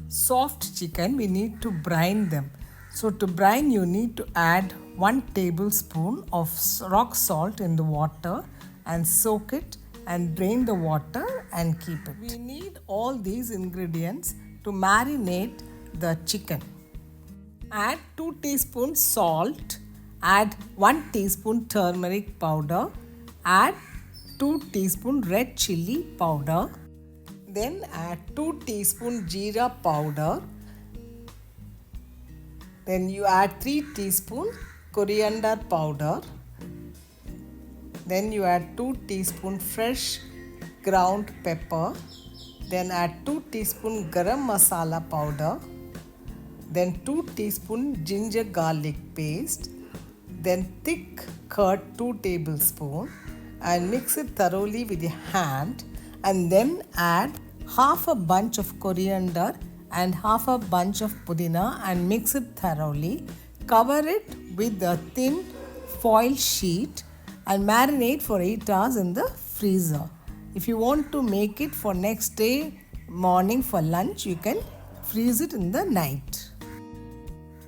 soft chicken, we need to brine them. So to brine, you need to add 1 tablespoon of rock salt in the water and soak it and drain the water and keep it. We need all these ingredients to marinate the chicken. Add 2 teaspoons salt, add 1 teaspoon turmeric powder, add 2 teaspoon red chili powder, then add 2 teaspoon jeera powder, then you add 3 teaspoon coriander powder, then you add 2 teaspoon fresh ground pepper, then add 2 teaspoon garam masala powder, then 2 teaspoon ginger garlic paste, then thick curd 2 tablespoons, and mix it thoroughly with your hand, and then add half a bunch of coriander and half a bunch of pudina and mix it thoroughly. Cover it with a thin foil sheet and marinate for 8 hours in the freezer. If you want to make it for next day morning for lunch, you can freeze it in the night.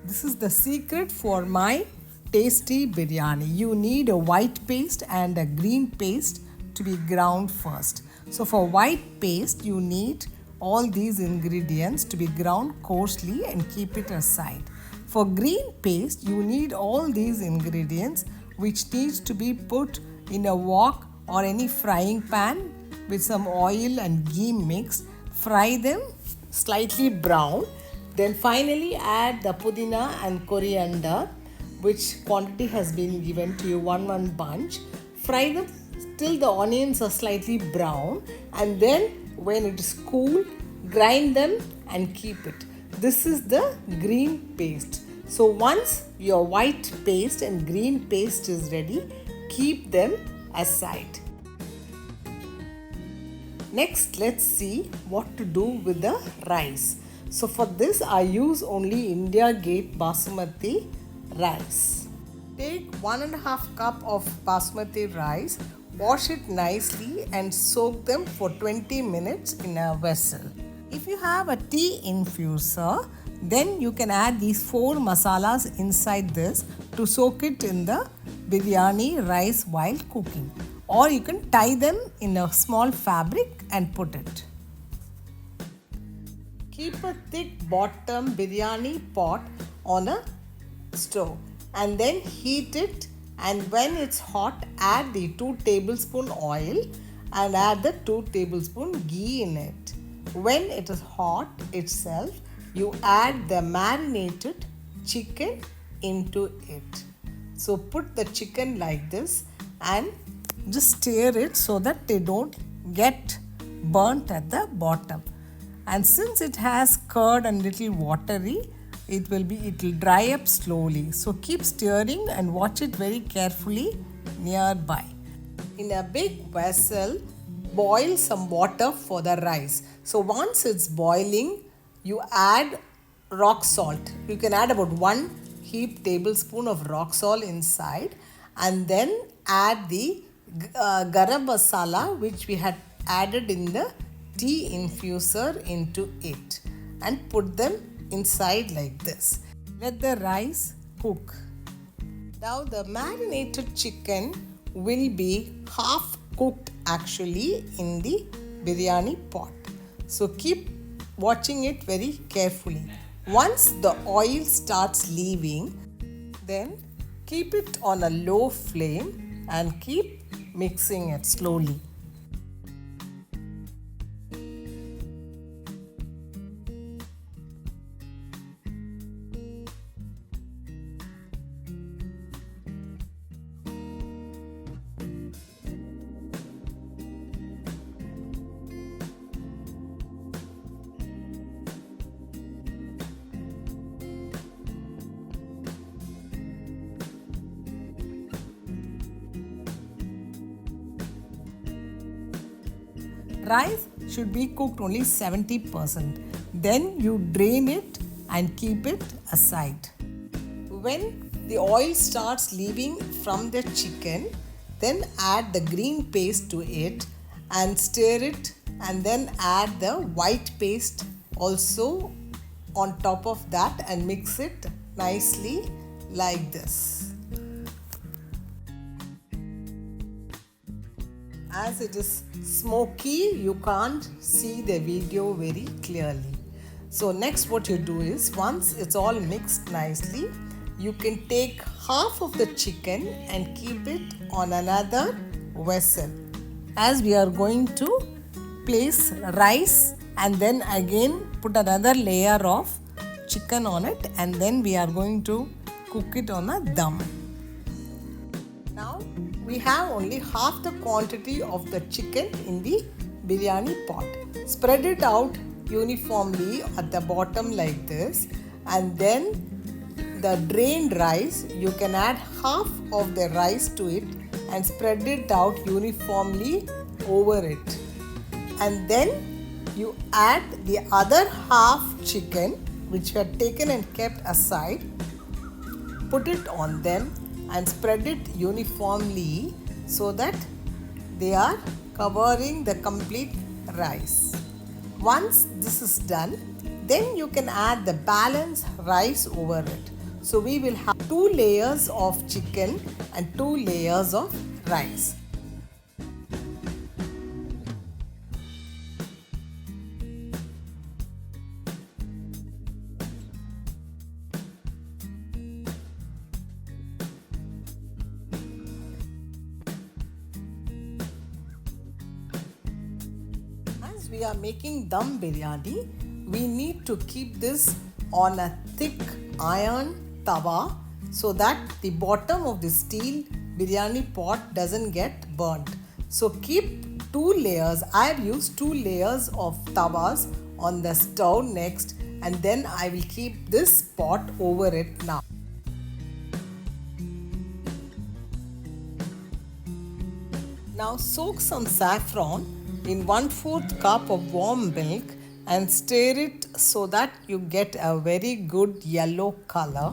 This is the secret for my tasty biryani. You need a white paste and a green paste to be ground first. So for white paste, you need all these ingredients to be ground coarsely and keep it aside. For green paste, you need all these ingredients which needs to be put in a wok or any frying pan with some oil and ghee mix. Fry them slightly brown. Then finally add the pudina and coriander, which quantity has been given to you, one bunch. Fry them till the onions are slightly brown, and then when it is cool, grind them and keep it. This is the green paste. So once your white paste and green paste is ready, keep them aside. Next, let's see what to do with the rice. So for this, I use only India Gate Basmati rice. Take 1.5 cup of basmati rice, wash it nicely and soak them for 20 minutes in a vessel. If you have a tea infuser, then you can add these 4 masalas inside this to soak it in the biryani rice while cooking. Or you can tie them in a small fabric and put it. Keep a thick bottom biryani pot on a stove and then heat it, and when it's hot, add the 2 tablespoon oil and add the 2 tablespoon ghee in it. When it is hot itself, you add the marinated chicken into it. So put the chicken like this and just stir it so that they don't get burnt at the bottom. And since it has curd and little watery, it will dry up slowly. So keep stirring and watch it very carefully nearby. In a big vessel, boil some water for the rice. So once it's boiling, you add rock salt. You can add about 1 heaped tablespoon of rock salt inside, and then add the garam masala which we had added in the tea infuser into it, and put them inside like this. Let the rice cook. Now the marinated chicken will be half cooked actually in the biryani pot. So keep watching it very carefully. Once the oil starts leaving, then keep it on a low flame and keep mixing it slowly. Rice should be cooked only 70%. Then you drain it and keep it aside. When the oil starts leaving from the chicken, then add the green paste to it and stir it, and then add the white paste also on top of that and mix it nicely like this. As it is smoky, you can't see the video very clearly. So next what you do is, once it's all mixed nicely, you can take half of the chicken and keep it on another vessel, as we are going to place rice and then again put another layer of chicken on it, and then we are going to cook it on a dum. Now we have only half the quantity of the chicken in the biryani pot. Spread it out uniformly at the bottom like this, and then the drained rice, you can add half of the rice to it and spread it out uniformly over it. And then you add the other half chicken which you had taken and kept aside, put it on them and spread it uniformly so that they are covering the complete rice. Once this is done, then you can add the balance rice over it. So we will have 2 layers of chicken and 2 layers of rice. As we are making dum biryani, we need to keep this on a thick iron tawa so that the bottom of the steel biryani pot doesn't get burnt. So keep 2 layers. I have used 2 layers of tawas on the stove next, and then I will keep this pot over it now. Now soak some saffron in 1/4 cup of warm milk and stir it so that you get a very good yellow color,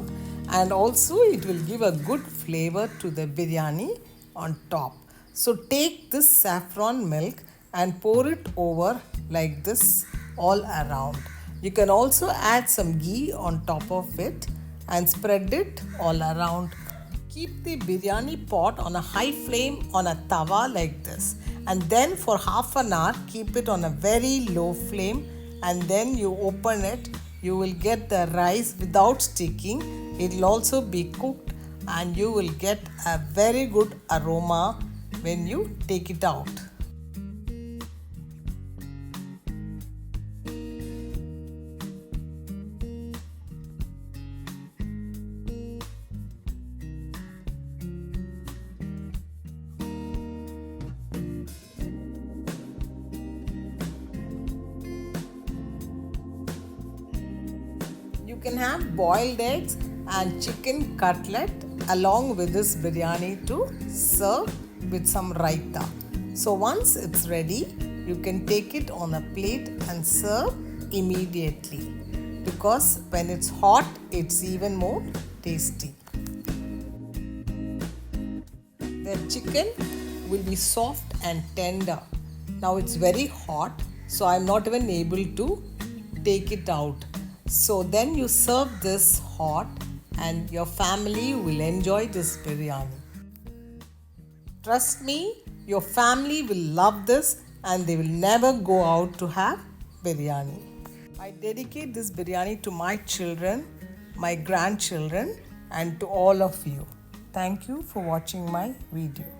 and also it will give a good flavor to the biryani on top. So take this saffron milk and pour it over like this all around. You can also add some ghee on top of it and spread it all around. Keep the biryani pot on a high flame on a tawa like this, and then for half an hour keep it on a very low flame, and then you open it. You will get the rice without sticking. It will also be cooked and you will get a very good aroma when you take it out. You can have boiled eggs and chicken cutlet along with this biryani to serve with some raita. So once it's ready, you can take it on a plate and serve immediately, because when it's hot, it's even more tasty. The chicken will be soft and tender. Now it's very hot, so I'm not even able to take it out. So then you serve this hot and your family will enjoy this biryani. Trust me, your family will love this and they will never go out to have biryani. I dedicate this biryani to my children, my grandchildren, and to all of you. Thank you for watching my video.